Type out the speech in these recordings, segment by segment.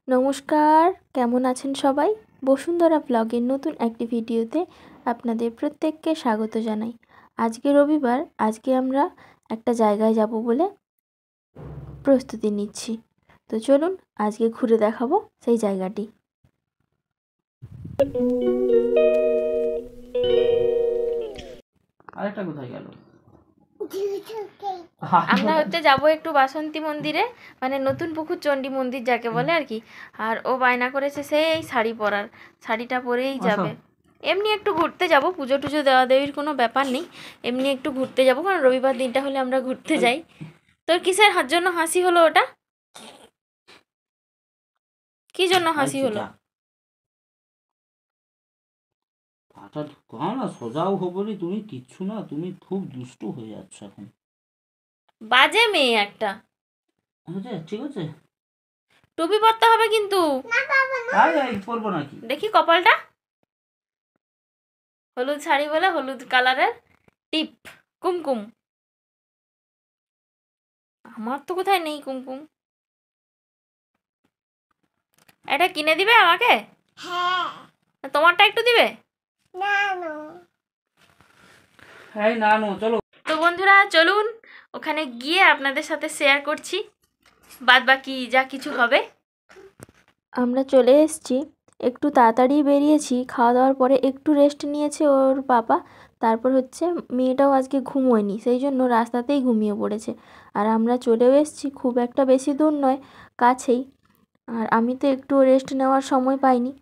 নমস্কার, কেমন আছেন সবাই? বসুন্ধরা ব্লগের নতুন একটি ভিডিওতে আপনাদের প্রত্যেককে স্বাগত জানাই। আজকে রবিবার, আজকে আমরা একটা জায়গায় যাব বলে প্রস্তুতি নিচ্ছি। তো চলুন আজকে ঘুরে দেখাবো সেই জায়গাটি। আরেকটা কোথায় গেল? আমরা যাব একটু বাসন্তী মন্দিরে, মানে নতুন পুকুর চণ্ডী মন্দির যাকে বলে আর কি। আর ও বায়না করেছে সেই শাড়ি পরার, শাড়িটা পরেই যাবে। এমনি একটু ঘুরতে যাব, পুজো টুজো দেওয়া দেওয়ির কোনো ব্যাপার নেই, এমনি একটু ঘুরতে যাব, কারণ রবিবার দিনটা হলে আমরা ঘুরতে যাই। তোর কিসের জন্য হাসি হলো ওটা? কি জন্য হাসি হলো? হঠাৎ কও না, সোজাও হবনি তুমি, কিচ্ছু না, তুমি খুব দুষ্টু হয়ে যাচ্ছ এখন। বাজে মেয়ে একটা। ঠিক আছে, টুপি পরতে হবে কিন্তু। পরবো নাকি? দেখি কপালটা, হলুদ শাড়ি বলে হলুদ কালারের টিপ, কুমকুম। আমার তো কোথায় নেই কুমকুম। এটা কিনে দিবে আমাকে? হ্যাঁ। তোমারটা একটু দিবে? না চলো। তো বন্ধুরা চলুন ওখানে গিয়ে আপনাদের সাথে শেয়ার করছি বাদ বাকি যা কিছু হবে। আমরা চলে এসেছি, একটু তাড়াতাড়ি বেরিয়েছি, খাওয়া দাওয়ার পরে একটু রেস্ট নিয়েছে ওর বাবা। তারপর হচ্ছে মেয়েটাও আজকে ঘুমোয়নি, সেই জন্য রাস্তাতেই ঘুমিয়ে পড়েছে। আর আমরা চলেও এসেছি, খুব একটা বেশি দূর নয়, কাছেই। আর আমি তো একটু রেস্ট নেওয়ার সময় পাইনি,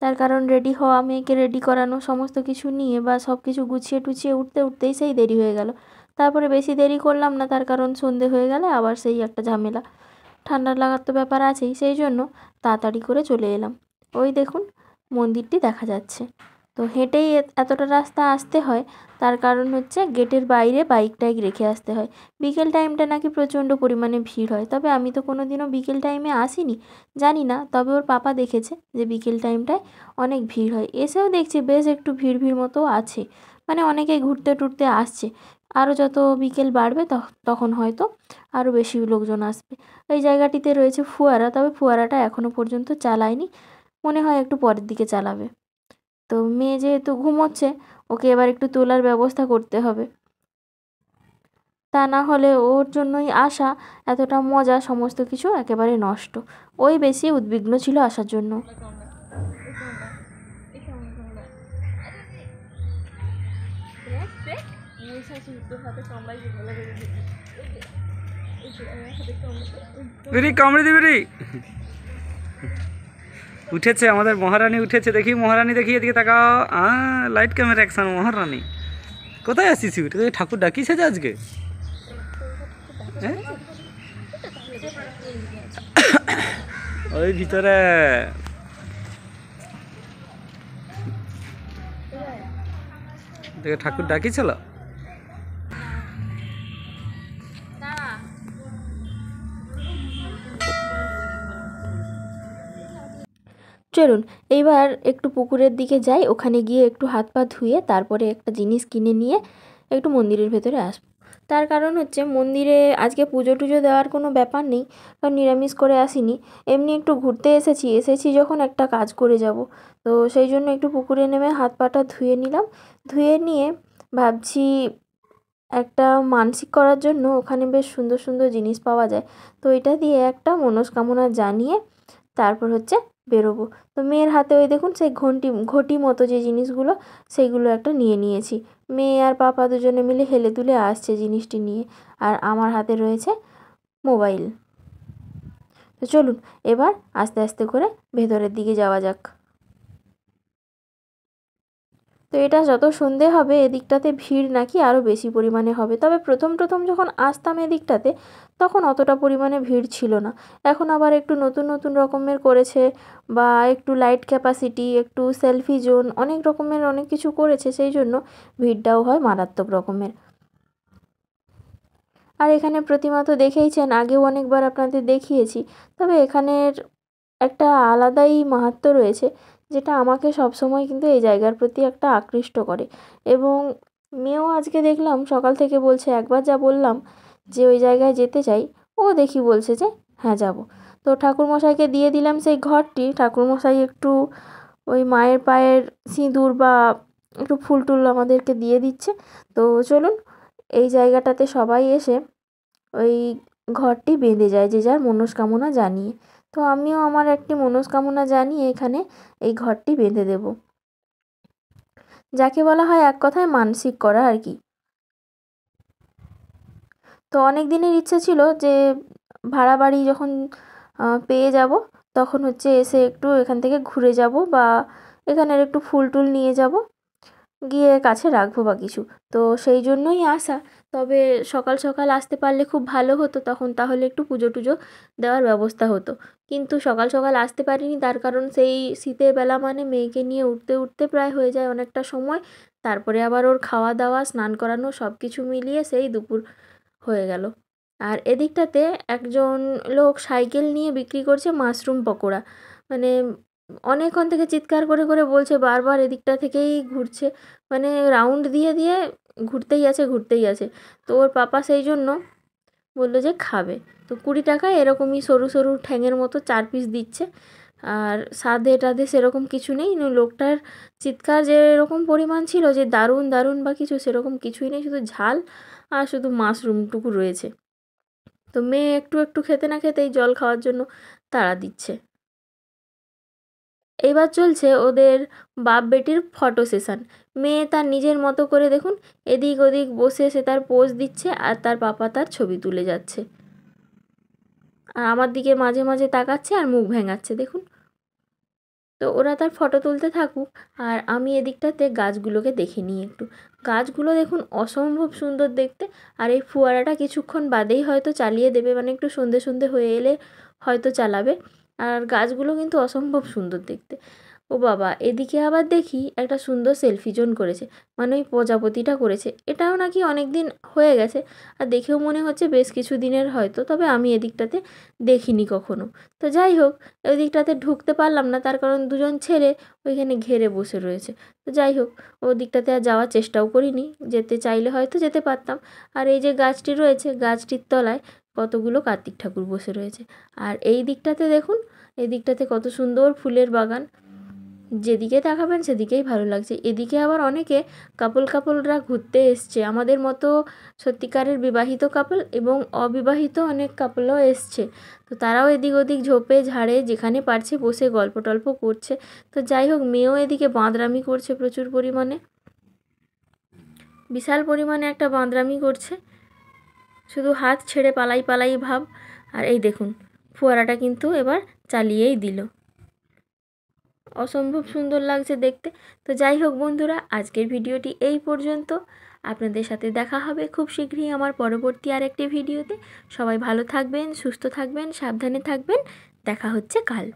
তার কারণ রেডি হওয়া, মেয়েকে রেডি করানো, সমস্ত কিছু নিয়ে বা সব কিছু গুছিয়ে টুছিয়ে উঠতেই সেই দেরি হয়ে গেল। তারপরে বেশি দেরি করলাম না, তার কারণ সন্ধে হয়ে গেলে আবার সেই একটা ঝামেলা, ঠান্ডা লাগার তো ব্যাপার আছেই, সেই জন্য তাড়াতাড়ি করে চলে এলাম। ওই দেখুন মন্দিরটি দেখা যাচ্ছে। তো হেঁটেই এতটা রাস্তা আসতে হয়, তার কারণ হচ্ছে গেটের বাইরে বাইক টাইক রেখে আসতে হয়। বিকেল টাইমটা নাকি প্রচণ্ড পরিমাণে ভিড় হয়, তবে আমি তো কোনো দিনও বিকেল টাইমে আসিনি, জানি না। তবে ওর পাপা দেখেছে যে বিকেল টাইমটায় অনেক ভিড় হয়। এসেও দেখছি বেশ একটু ভিড় ভিড় মতো আছে, মানে অনেকেই ঘুরতে টুরতে আসছে। আরও যত বিকেল বাড়বে তখন হয়তো আরও বেশি লোকজন আসবে। এই জায়গাটিতে রয়েছে ফোয়ারা, তবে ফোয়ারাটা এখনও পর্যন্ত চালায়নি, মনে হয় একটু পরের দিকে চালাবে। তো মেয়ে যেহেতু ঘুমোচ্ছে, ওকে এবার একটু তোলার ব্যবস্থা করতে হবে, তা না হলে ওর জন্যই আসা, এতটা মজা সমস্ত কিছু একেবারে নষ্ট। ওই বেশি উদ্বিগ্ন ছিল আসার জন্য। কামড়ে দিবি। উঠেছে আমাদের মহারানী, উঠেছে, দেখি মহারানী, দেখি এদিকে তাকাও। Light camera action. মহারানী কোথায় আসছিস? ঠাকুর ডাকিছে যে আজকে? ওই ভিতরে দেখে ঠাকুর ডাকিছিল। চলুন এইবার একটু পুকুরের দিকে যাই, ওখানে গিয়ে একটু হাত পা ধুয়ে তারপরে একটা জিনিস কিনে নিয়ে একটু মন্দিরের ভেতরে আসবো। তার কারণ হচ্ছে মন্দিরে আজকে পুজো টুজো দেওয়ার কোনো ব্যাপার নেই, কারণ নিরামিষ করে আসিনি, এমনি একটু ঘুরতে এসেছি যখন একটা কাজ করে যাব। তো সেই জন্য একটু পুকুরে নেমে হাত পাটা ধুয়ে নিলাম। ধুয়ে নিয়ে ভাবছি একটা মানসিক করার জন্য ওখানে বেশ সুন্দর সুন্দর জিনিস পাওয়া যায়, তো এটা দিয়ে একটা মনস্কামনা জানিয়ে তারপর হচ্ছে বেরোবো। তো মেয়ের হাতে ওই দেখুন সেই ঘটি মতো যে জিনিসগুলো, সেইগুলো একটা নিয়ে নিয়েছি। মেয়ে আর পাপা দুজনে মিলে হেলে দুলে আসছে জিনিসটি নিয়ে, আর আমার হাতে রয়েছে মোবাইল। তো চলুন এবার আস্তে আস্তে করে ভেতরের দিকে যাওয়া যাক। তো এটা যত সন্ধে হবে এদিকটাতে ভিড় নাকি আরও বেশি পরিমাণে হবে, তবে প্রথম যখন আসতাম এদিকটাতে তখন অতটা পরিমাণে ভিড় ছিল না। এখন আবার একটু নতুন নতুন রকমের করেছে, বা একটু লাইট ক্যাপাসিটি, একটু সেলফি জোন, অনেক রকমের অনেক কিছু করেছে, সেই জন্য ভিড়টাও হয় মারাত্মক রকমের। আর এখানে প্রতিমা তো দেখেইছেন, আগেও অনেকবার আপনাদের দেখিয়েছি, তবে এখানের একটা আলাদাই মাহাত্ম্য রয়েছে, যেটা আমাকে সবসময় কিন্তু এই জায়গার প্রতি একটা আকৃষ্ট করে। এবং মেয়েও আজকে দেখলাম সকাল থেকে বলছে, একবার যা বললাম যে ওই জায়গায় যেতে চাই, ও দেখি বলছে যে হ্যাঁ যাব। তো ঠাকুরমশাইকে দিয়ে দিলাম সেই ঘরটি। ঠাকুরমশাই একটু ওই মায়ের পায়ের সিঁদুর বা একটু ফুল টুল আমাদেরকে দিয়ে দিচ্ছে। তো চলুন এই জায়গাটাতে সবাই এসে ওই ঘরটি বেঁধে যায় যে যার মনস্কামনা জানিয়ে। তো আমিও আমার একটি মনস্কামনা জানিয়ে এখানে এই ঘরটি বেঁধে দেব, যাকে বলা হয় এক কথায় মানসিক করা আর কি। তো অনেক দিনের ইচ্ছে ছিল যে ভাড়া বাড়ি যখন পেয়ে যাব তখন হচ্ছে এসে একটু এখান থেকে ঘুরে যাব বা এখানের একটু ফুল টুল নিয়ে যাব, গিয়ে কাছে রাখবো বা কিছু। তো সেই জন্যই আসা। তবে সকাল সকাল আসতে পারলে খুব ভালো হতো, তখন তাহলে একটু পুজো টুজো দেওয়ার ব্যবস্থা হতো। কিন্তু সকাল সকাল আসতে পারিনি, তার কারণ সেই শীতের বেলা মানে মেয়েকে নিয়ে উঠতে উঠতে প্রায় হয়ে যায় অনেকটা সময়। তারপরে আবার ওর খাওয়া দাওয়া স্নান করানো সব কিছু মিলিয়ে সেই দুপুর হয়ে গেল। আর এদিকটাতে একজন লোক সাইকেল নিয়ে বিক্রি করছে মাশরুম পকোড়া। মানে অনেকক্ষণ থেকে চিৎকার করে করে বলছে, বারবার এদিকটা থেকেই ঘুরছে, মানে রাউন্ড দিয়ে দিয়ে ঘুরতেই আছে ঘুরতেই আছে। তো ওর পাপা সেই জন্য বললো যে খাবে। তো 20 টাকায় এরকমই সরু সরু ঠ্যাঙের মতো 4 পিস দিচ্ছে। আর স্বাদে টাদে সেরকম কিছু নেই। লোকটার চিৎকার যেরকম পরিমাণ ছিল যে দারুণ দারুণ বা কিছু, সেরকম কিছুই নেই, শুধু ঝাল আর শুধু মাশরুমটুকু রয়েছে। তো মেয়ে একটু একটু খেতে না খেতেই জল খাওয়ার জন্য তাড়া দিচ্ছে। এইবার চলছে ওদের বাপ বেটির ফটো সেশন। মেয়ে তার নিজের মতো করে দেখুন এদিক ওদিক বসে সে তার পোজ দিচ্ছে, আর তার পাপা তার ছবি তুলে যাচ্ছে, আর আমার দিকে মাঝে মাঝে তাকাচ্ছে আর মুখ ভেঙাচ্ছে দেখুন। তো ওরা তার ফটো তুলতে থাকুক, আর আমি এদিকটাতে গাছগুলোকে দেখে নিই একটু। গাছগুলো দেখুন অসম্ভব সুন্দর দেখতে। আর এই ফোয়ারাটা কিছুক্ষণ বাদেই হয়তো চালিয়ে দেবে, মানে একটু সন্ধে সন্ধে হয়ে এলে হয়তো চালাবে। আর গাছগুলো কিন্তু অসম্ভব সুন্দর দেখতে। ও বাবা, এদিকে আবার দেখি একটা সুন্দর সেলফি জোন করেছে, মানে ওই প্রজাপতিটা করেছে। এটাও নাকি অনেক দিন হয়ে গেছে, আর দেখেও মনে হচ্ছে বেশ কিছু দিনের হয়তো, তবে আমি এদিকটাতে দেখিনি কখনো। তো যাই হোক, ওই দিকটাতে ঢুকতে পারলাম না, তার কারণ দুজন ছেলে ওইখানে ঘেরে বসে রয়েছে। তো যাই হোক, ওই দিকটাতে আর যাওয়ার চেষ্টাও করিনি, যেতে চাইলে হয়তো যেতে পারতাম। আর এই যে গাছটি রয়েছে, গাছটির তলায় কতগুলো কার্তিক ঠাকুর বসে রয়েছে। আর এই দিকটাতে দেখুন, এই দিকটাতে কত সুন্দর ফুলের বাগান, যেদিকে তাকাবেন সেদিকেই ভালো লাগছে। এদিকে আবার অনেকে কাপলরা ঘুরতে এসছে, আমাদের মতো সত্যিকারের বিবাহিত কাপল এবং অবিবাহিত অনেক কাপলও এসছে। তো তারাও এদিক ওদিক ঝোপে ঝাড়ে যেখানে পারছে বসে গল্প টল্প করছে। তো যাই হোক, মেয়েও এদিকে বাঁদরামি করছে প্রচুর পরিমাণে, বিশাল পরিমাণে একটা বাঁদরামি করছে, শুধু হাত ছেড়ে পালাই পালাই ভাব। আর এই দেখুন, ফোয়ারাটা কিন্তু এবার চালিয়েই দিল, অসম্ভব সুন্দর লাগছে দেখতে। তো যাই হোক বন্ধুরা, আজকের ভিডিওটি এই পর্যন্ত। আপনাদের সাথে দেখা হবে খুব শীঘ্রই আমার পরবর্তী আরেকটি ভিডিওতে। সবাই ভালো থাকবেন, সুস্থ থাকবেন, সাবধানে থাকবেন। দেখা হচ্ছে কাল।